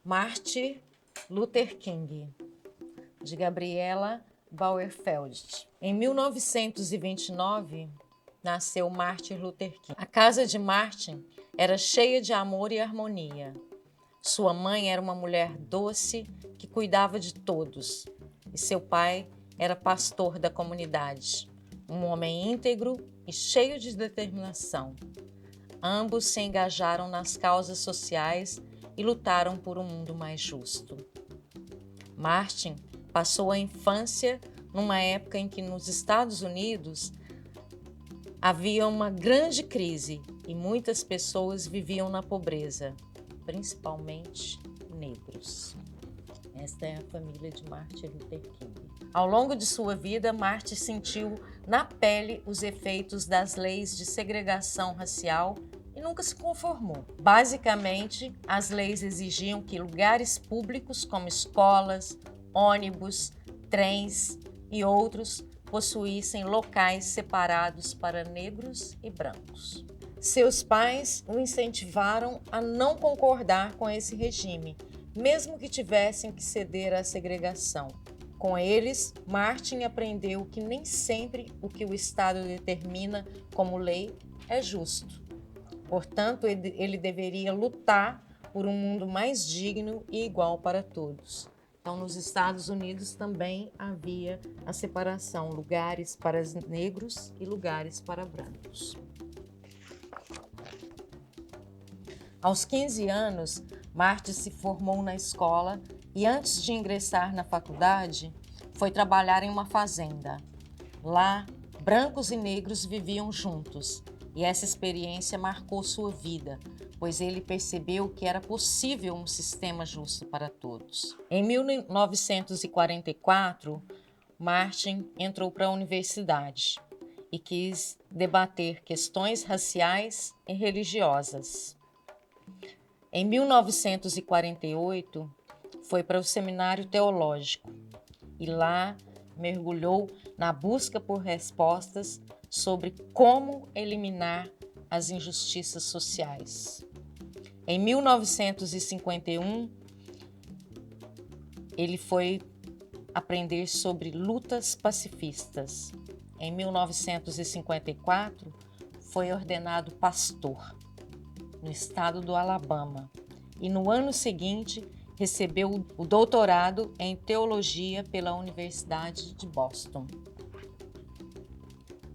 Martin Luther King, de Gabriela Bauerfeld. Em 1929, nasceu Martin Luther King. A casa de Martin era cheia de amor e harmonia. Sua mãe era uma mulher doce que cuidava de todos, e seu pai era pastor da comunidade, um homem íntegro e cheio de determinação. Ambos se engajaram nas causas sociais e lutaram por um mundo mais justo. Martin passou a infância numa época em que nos Estados Unidos havia uma grande crise e muitas pessoas viviam na pobreza, principalmente negros. Esta é a família de Martin Luther King. Ao longo de sua vida, Martin sentiu na pele os efeitos das leis de segregação racial e nunca se conformou. Basicamente, as leis exigiam que lugares públicos como escolas, ônibus, trens e outros possuíssem locais separados para negros e brancos. Seus pais o incentivaram a não concordar com esse regime, mesmo que tivessem que ceder à segregação. Com eles, Martin aprendeu que nem sempre o que o Estado determina como lei é justo. Portanto, ele deveria lutar por um mundo mais digno e igual para todos. Então, nos Estados Unidos também havia a separação, lugares para negros e lugares para brancos. Aos 15 anos, Martin se formou na escola e, antes de ingressar na faculdade, foi trabalhar em uma fazenda. Lá, brancos e negros viviam juntos e essa experiência marcou sua vida, pois ele percebeu que era possível um sistema justo para todos. Em 1944, Martin entrou para a universidade e quis debater questões raciais e religiosas. Em 1948, foi para o seminário teológico e lá mergulhou na busca por respostas sobre como eliminar as injustiças sociais. Em 1951, ele foi aprender sobre lutas pacifistas. Em 1954, foi ordenado pastor no estado do Alabama e no ano seguinte recebeu o doutorado em teologia pela Universidade de Boston.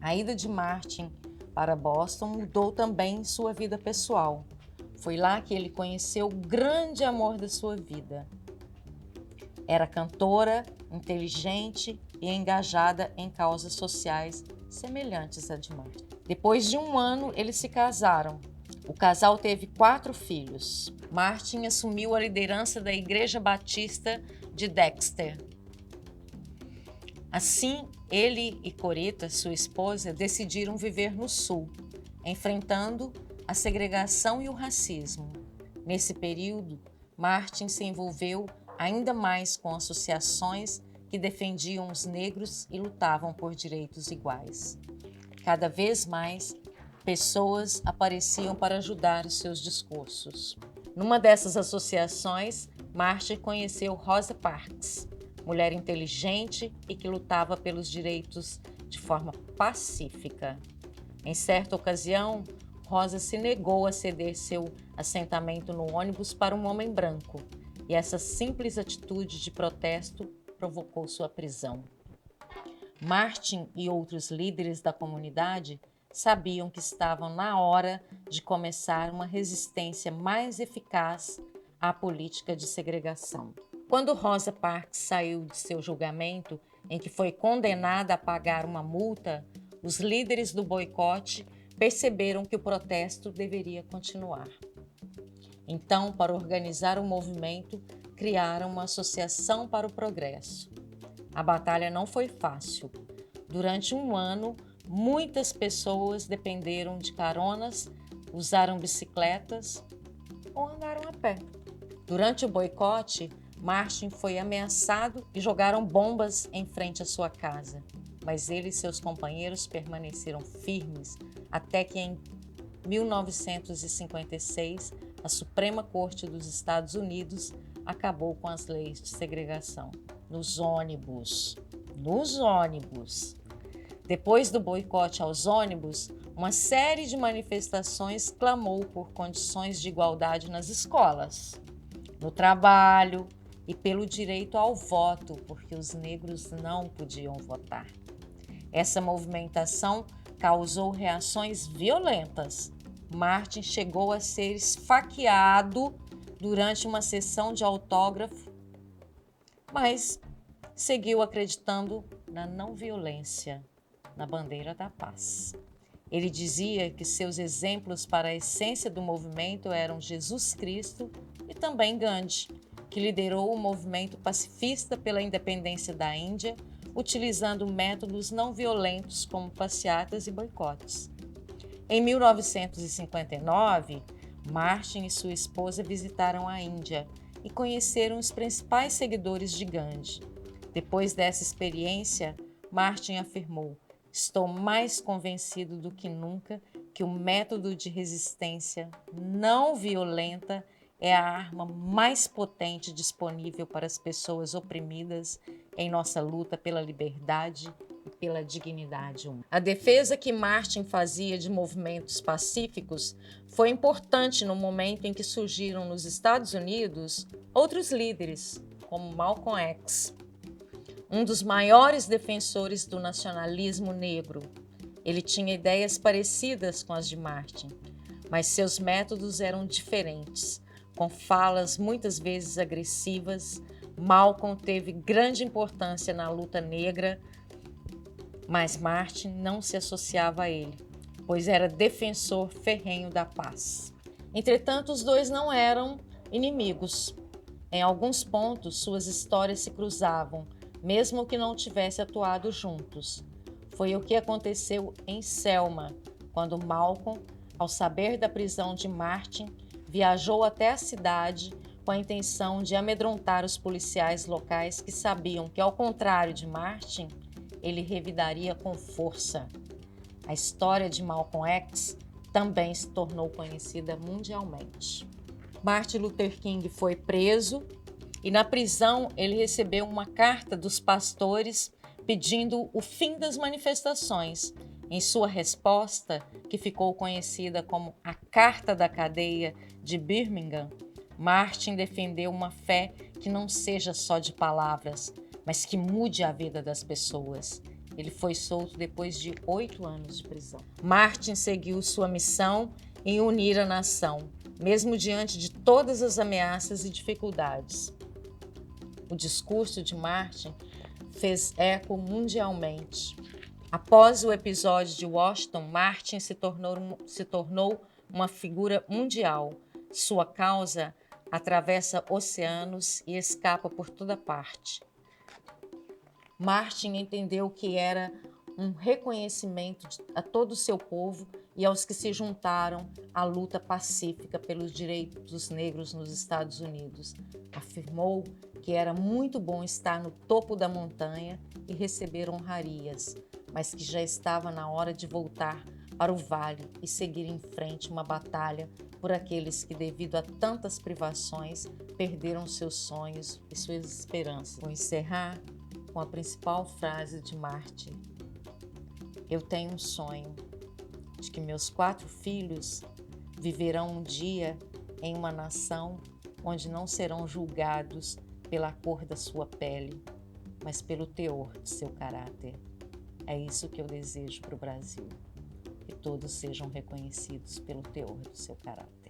A ida de Martin para Boston mudou também sua vida pessoal. Foi lá que ele conheceu o grande amor da sua vida. Era cantora, inteligente e engajada em causas sociais semelhantes à de Martin. Depois de um ano, eles se casaram. O casal teve 4 filhos. Martin assumiu a liderança da Igreja Batista de Dexter. Assim, ele e Corita, sua esposa, decidiram viver no Sul, enfrentando a segregação e o racismo. Nesse período, Martin se envolveu ainda mais com associações que defendiam os negros e lutavam por direitos iguais. Cada vez mais, pessoas apareciam para ajudar os seus discursos. Numa dessas associações, Martin conheceu Rosa Parks, mulher inteligente e que lutava pelos direitos de forma pacífica. Em certa ocasião, Rosa se negou a ceder seu assentamento no ônibus para um homem branco, e essa simples atitude de protesto provocou sua prisão. Martin e outros líderes da comunidade sabiam que estavam na hora de começar uma resistência mais eficaz à política de segregação. Quando Rosa Parks saiu de seu julgamento, em que foi condenada a pagar uma multa, os líderes do boicote perceberam que o protesto deveria continuar. Então, para organizar o movimento, criaram uma associação para o progresso. A batalha não foi fácil. Durante um ano, muitas pessoas dependeram de caronas, usaram bicicletas ou andaram a pé. Durante o boicote, Martin foi ameaçado e jogaram bombas em frente à sua casa, mas ele e seus companheiros permaneceram firmes até que em 1956 a Suprema Corte dos Estados Unidos acabou com as leis de segregação nos ônibus. Nos ônibus. Depois do boicote aos ônibus, uma série de manifestações clamou por condições de igualdade nas escolas, no trabalho e pelo direito ao voto, porque os negros não podiam votar. Essa movimentação causou reações violentas. Martin chegou a ser esfaqueado durante uma sessão de autógrafo, mas seguiu acreditando na não violência, na bandeira da paz. Ele dizia que seus exemplos para a essência do movimento eram Jesus Cristo e também Gandhi, que liderou o movimento pacifista pela independência da Índia, utilizando métodos não violentos como passeatas e boicotes. Em 1959, Martin e sua esposa visitaram a Índia e conheceram os principais seguidores de Gandhi. Depois dessa experiência, Martin afirmou: "Estou mais convencido do que nunca que o método de resistência não violenta é a arma mais potente disponível para as pessoas oprimidas em nossa luta pela liberdade e pela dignidade humana." A defesa que Martin fazia de movimentos pacíficos foi importante no momento em que surgiram nos Estados Unidos outros líderes, como Malcolm X, um dos maiores defensores do nacionalismo negro. Ele tinha ideias parecidas com as de Martin, mas seus métodos eram diferentes. Com falas muitas vezes agressivas, Malcolm teve grande importância na luta negra, mas Martin não se associava a ele, pois era defensor ferrenho da paz. Entretanto, os dois não eram inimigos. Em alguns pontos, suas histórias se cruzavam, mesmo que não tivessem atuado juntos. Foi o que aconteceu em Selma, quando Malcolm, ao saber da prisão de Martin, viajou até a cidade com a intenção de amedrontar os policiais locais que sabiam que, ao contrário de Martin, ele revidaria com força. A história de Malcolm X também se tornou conhecida mundialmente. Martin Luther King foi preso e, na prisão, ele recebeu uma carta dos pastores pedindo o fim das manifestações. Em sua resposta, que ficou conhecida como a Carta da Cadeia de Birmingham, Martin defendeu uma fé que não seja só de palavras, mas que mude a vida das pessoas. Ele foi solto depois de 8 anos de prisão. Martin seguiu sua missão em unir a nação, mesmo diante de todas as ameaças e dificuldades. O discurso de Martin fez eco mundialmente. Após o episódio de Washington, Martin se tornou uma figura mundial. Sua causa atravessa oceanos e escapa por toda parte. Martin entendeu que era um reconhecimento a todo o seu povo e aos que se juntaram à luta pacífica pelos direitos dos negros nos Estados Unidos. Afirmou que era muito bom estar no topo da montanha e receber honrarias, mas que já estava na hora de voltar para o vale e seguir em frente uma batalha por aqueles que, devido a tantas privações, perderam seus sonhos e suas esperanças. Vou encerrar com a principal frase de Martin: "Eu tenho um sonho de que meus 4 filhos viverão um dia em uma nação onde não serão julgados pela cor da sua pele, mas pelo teor de seu caráter." É isso que eu desejo para o Brasil, que todos sejam reconhecidos pelo teor do seu caráter.